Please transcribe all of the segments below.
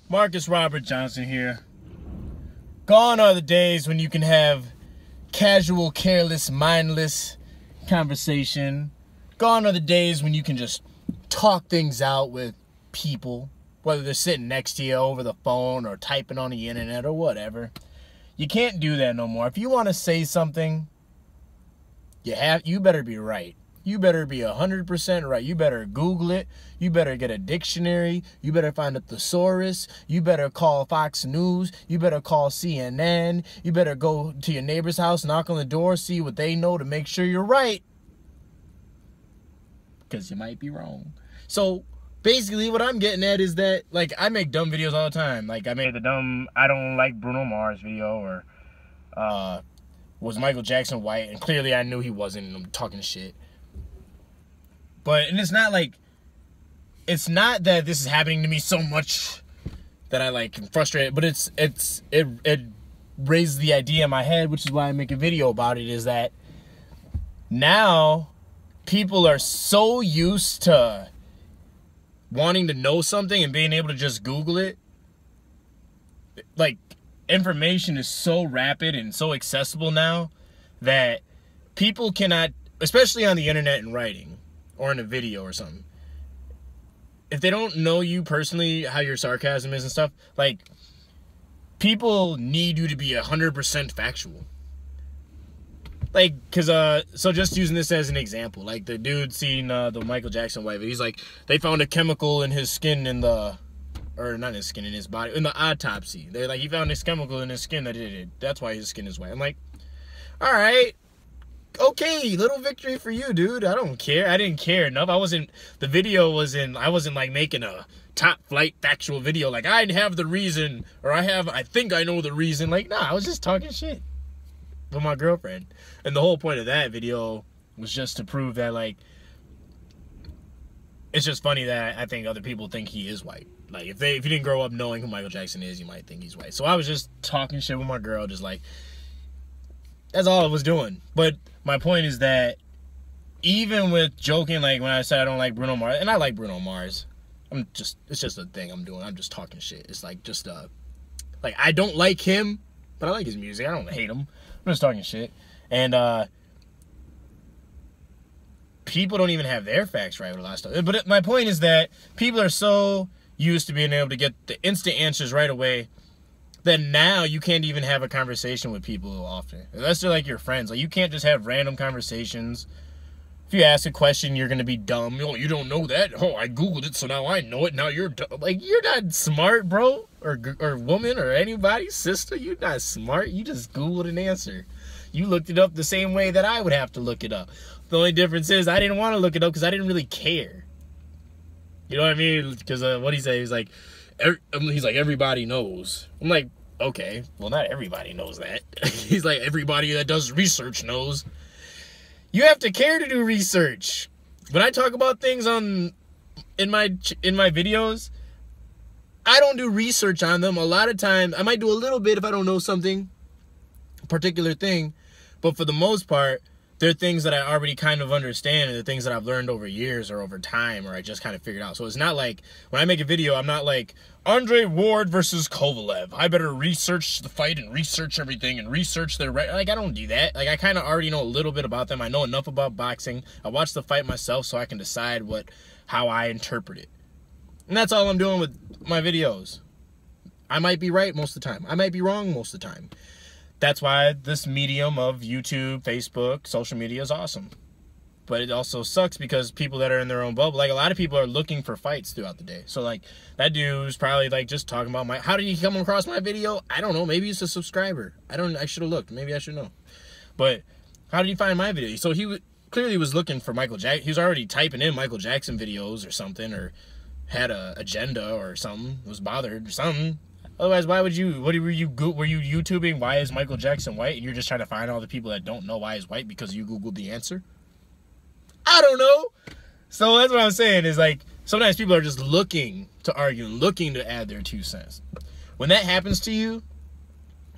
Marcus Robert Johnson here. Gone are the days when you can have casual, careless, mindless conversation. Gone are the days when you can just talk things out with people, whether they're sitting next to you over the phone or typing on the internet or whatever. You can't do that no more. If you want to say something, you better be right. You better be 100% right. You better Google it. You better get a dictionary. You better find a thesaurus. You better call Fox News. You better call CNN. You better go to your neighbor's house, knock on the door, see what they know to make sure you're right. Because you might be wrong. So basically what I'm getting at is that, like, I make dumb videos all the time. Like, I made the dumb I don't like Bruno Mars video, or was Michael Jackson white? And clearly I knew he wasn't, and I'm talking shit. And it's not that this is happening to me so much that I am frustrated, but it raised the idea in my head, which is why I make a video about it, is that now people are so used to wanting to know something and being able to just Google it. Like, information is so rapid and so accessible now that people cannot, especially on the internet and writing, or in a video or something, if they don't know you personally, how your sarcasm is and stuff, like, people need you to be 100% factual. Like, so just using this as an example, like, the dude seen the Michael Jackson white video, he's like, they found a chemical in his skin or not his skin, in his body, in the autopsy. They're like, he found this chemical in his skin that did it. That's why his skin is white. I'm like, all right. Okay, little victory for you, dude. I don't care. I didn't care enough. I wasn't like making a top flight factual video. Like, I have the reason, or I think I know the reason. Like, nah, I was just talking shit with my girlfriend. And the whole point of that video was just to prove that, like, it's just funny that I think other people think he is white. Like, if you didn't grow up knowing who Michael Jackson is, you might think he's white. So I was just talking shit with my girl, just like, that's all I was doing. But my point is that even with joking, like when I said I don't like Bruno Mars, and I like Bruno Mars, it's just a thing I'm doing. I'm just talking shit. It's like like, I don't like him, but I like his music. I don't hate him. I'm just talking shit. And people don't even have their facts right with a lot of stuff. But my point is that people are so used to being able to get the instant answers right away, then now you can't even have a conversation with people often. Unless they're like your friends. Like, you can't just have random conversations. If you ask a question, you're going to be dumb. Oh, you don't know that? Oh, I Googled it, so now I know it. Now you're dumb. Like, you're not smart, bro. Or woman, or anybody. Sister, you're not smart. You just Googled an answer. You looked it up the same way that I would have to look it up. The only difference is I didn't want to look it up because I didn't really care. You know what I mean? Because what he say? He's like, everybody knows. I'm like, okay, well, not everybody knows that. He's like, everybody that does research knows. You have to care to do research. When I talk about things in my videos, I don't do research on them. A lot of times, I might do a little bit if I don't know something, a particular thing, but for the most part, they're things that I already kind of understand, and the things that I've learned over years or over time, or I just kind of figured out. So it's not like, when I make a video, I'm not like, Andre Ward versus Kovalev. I better research the fight and research everything and research their... Like, I don't do that. Like, I kind of already know a little bit about them. I know enough about boxing. I watch the fight myself so I can decide how I interpret it. And that's all I'm doing with my videos. I might be right most of the time. I might be wrong most of the time. That's why this medium of YouTube, Facebook, social media is awesome. But it also sucks because people that are in their own bubble, like, a lot of people are looking for fights throughout the day. So, like, that dude's probably, like, just talking about how did he come across my video? I don't know. Maybe he's a subscriber. I should have looked. Maybe I should know. But how did he find my video? So he clearly was looking for Michael Jackson. He was already typing in Michael Jackson videos or something, or had a agenda or something, was bothered or something. Otherwise, why would you, were you YouTubing why is Michael Jackson white, and you're just trying to find all the people that don't know why he's white because you Googled the answer? I don't know. So that's what I'm saying, is like, sometimes people are just looking to argue, looking to add their 2 cents. When that happens to you,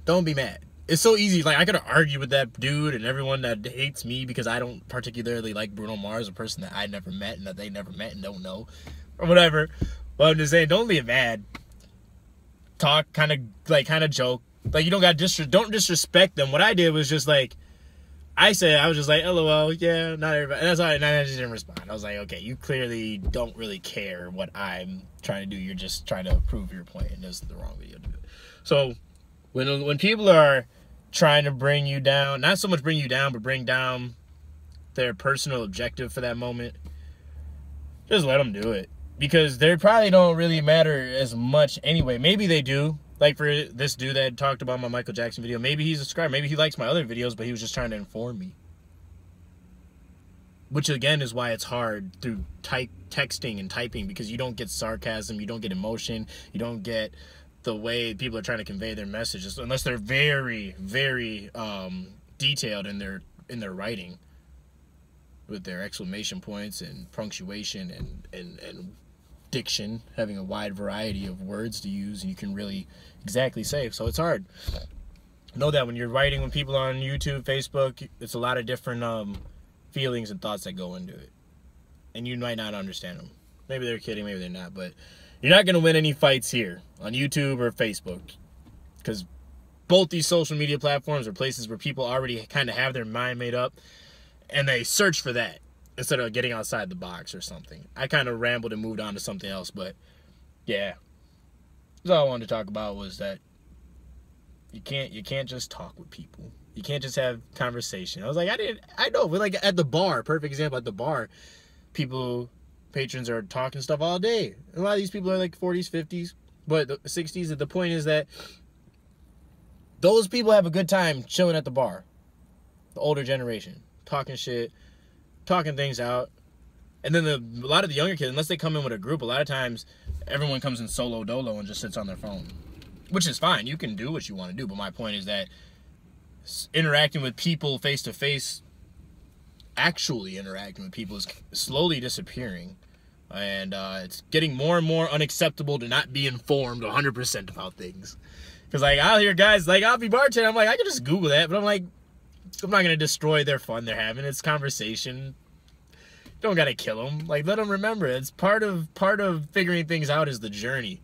don't be mad. It's so easy. Like, I could argue with that dude and everyone that hates me because I don't particularly like Bruno Mars, a person that I never met and that they never met and don't know, or whatever. But I'm just saying, don't be mad. talk, kind of joke. Like, you don't don't disrespect them. What I did was just like, I was just like, LOL, yeah, not everybody. And that's all. And I just didn't respond. I was like, okay, you clearly don't really care what I'm trying to do. You're just trying to prove your point, and this is the wrong video to do it. So when people are trying to bring you down, not so much bring you down, but bring down their personal objective for that moment, just let them do it. Because they probably don't really matter as much anyway. Maybe they do. Like for this dude that talked about my Michael Jackson video, maybe he's a subscriber. Maybe he likes my other videos, but he was just trying to inform me. Which again is why it's hard through texting and typing, because you don't get sarcasm, you don't get emotion, you don't get the way people are trying to convey their messages unless they're very, very detailed in their writing, with their exclamation points and punctuation and diction, having a wide variety of words to use, and you can really exactly say. So it's hard. Know that when you're writing with people on YouTube, Facebook, it's a lot of different feelings and thoughts that go into it, and you might not understand them. Maybe they're kidding, maybe they're not, but you're not going to win any fights here on YouTube or Facebook, because both these social media platforms are places where people already kind of have their mind made up, and they search for that instead of getting outside the box or something. I kind of rambled and moved on to something else, but yeah. That's all I wanted to talk about, was that you can't just talk with people. You can't just have conversation. I was like, I know, but like at the bar, perfect example, at the bar, patrons are talking stuff all day. A lot of these people are like 40s, 50s, but the 60s. The point is that those people have a good time chilling at the bar. The older generation, talking shit, talking things out. And then a lot of the younger kids, unless they come in with a group, a lot of times everyone comes in solo dolo and just sits on their phone, which is fine. You can do what you want to do, but my point is that interacting with people face to face, actually interacting with people, is slowly disappearing, and it's getting more and more unacceptable to not be informed 100% about things. Because like I'll hear guys like, I'll be bartending, I'm like, I can just Google that, but I'm like, I'm not gonna destroy their fun they're having. It's conversation. Don't gotta kill them. Like, let them remember. It's part of figuring things out is the journey.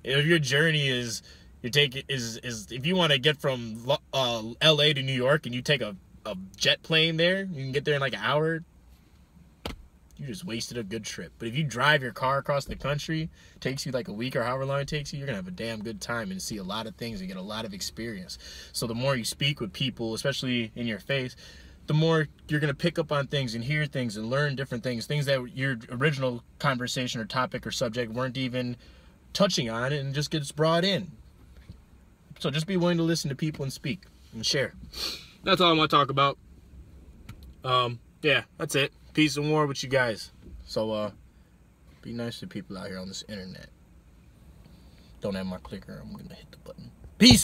If your journey is if you want to get from L.A. to New York and you take a jet plane there, you can get there in like an hour. You just wasted a good trip. But if you drive your car across the country, it takes you like a week or however long it takes you, you're gonna have a damn good time and see a lot of things and get a lot of experience. So the more you speak with people, especially in your face, the more you're gonna pick up on things and hear things and learn different things that your original conversation or topic or subject weren't even touching on, and just gets brought in. So just be willing to listen to people and speak and share. That's all I want to talk about. Yeah, that's it. Peace and war with you guys. So, be nice to people out here on this internet. Don't have my clicker. I'm going to hit the button. Peace.